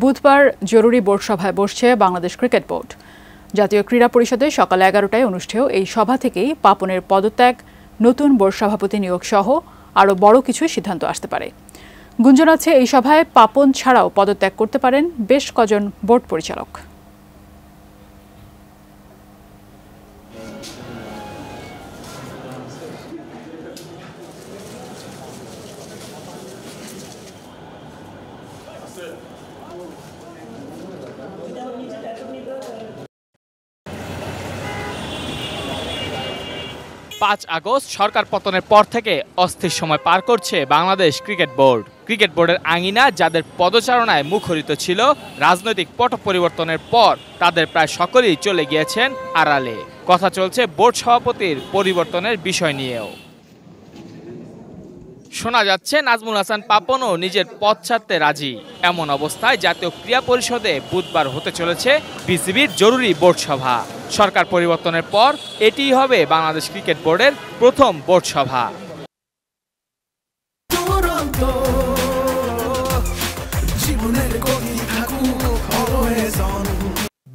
বুধবার জরুরি বোর্ড সভায় বসছে বাংলাদেশ ক্রিকেট বোর্ড। জাতীয় ক্রীড়া পরিষদে সকাল 11টায় অনুষ্ঠেয় এই সভা থেকেই পাপনের পদত্যাগ, নতুন বোর্ড সভাপতি নিয়োগ সহ আরও বড় কিছু সিদ্ধান্ত আসতে পারে। গুঞ্জন আছে এই সভায় পাপন ছাড়াও পদত্যাগ করতে পারেন বেশ কজন বোর্ড পরিচালক। পাঁচ আগস্ট সরকার পতনের পর থেকে অস্থির সময় পার করছে বাংলাদেশ ক্রিকেট বোর্ড। ক্রিকেট বোর্ডের আঙিনা যাদের পদচারণায় মুখরিত ছিল, রাজনৈতিক পট পরিবর্তনের পর তাদের প্রায় সকলেই চলে গিয়েছেন আড়ালে। কথা চলছে বোর্ড সভাপতির পরিবর্তনের বিষয় নিয়েও। শোনা যাচ্ছে নাজমুল হাসান পাপনও নিজের পদ ছাড়তে রাজি। এমন অবস্থায় জাতীয় ক্রীড়া পরিষদে বুধবার হতে চলেছে বিসিবির জরুরি বোর্ড সভা। সরকার পরিবর্তনের পর এটিই হবে বাংলাদেশ ক্রিকেট বোর্ডের প্রথম বোর্ড সভা।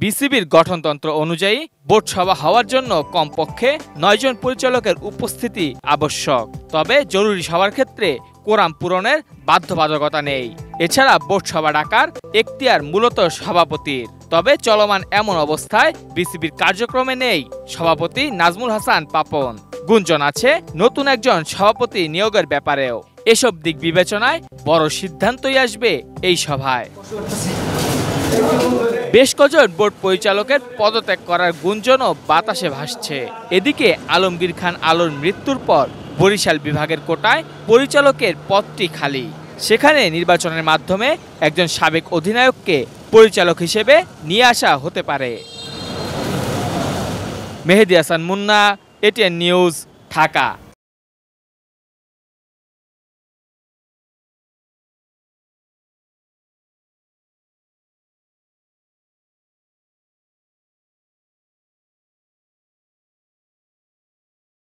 বিসিবির গঠনতন্ত্র অনুযায়ী বোর্ড সভা হওয়ার জন্য কমপক্ষে 9 জন পরিচালকের উপস্থিতি আবশ্যক। তবে জরুরি সভার ক্ষেত্রে কোরাম পূরণের বাধ্যবাধকতা নেই। এছাড়া বোর্ড সভা ডাকার এখতিয়ার মূলত সভাপতির। তবে চলমান এমন অবস্থায় বিসিবির কার্যক্রমে নেই সভাপতি নাজমুল হাসান পাপন। গুঞ্জন আছে নতুন একজন সভাপতি নিয়োগের ব্যাপারেও। এসব দিক বিবেচনায় বড় সিদ্ধান্তই আসবে এই সভায়। বেশ কজন বোর্ড পরিচালকের পদত্যাগ করার গুঞ্জনও বাতাসে ভাসছে। এদিকে আলমগীর খান আলোর মৃত্যুর পর বরিশাল বিভাগের কোটায় পরিচালকের পদটি খালি। সেখানে নির্বাচনের মাধ্যমে একজন সাবেক অধিনায়ককে পরিচালক হিসেবে নিয়ে আসা হতে পারে। মেহেদী হাসান মুন্না, এটিএন নিউজ, ঢাকা।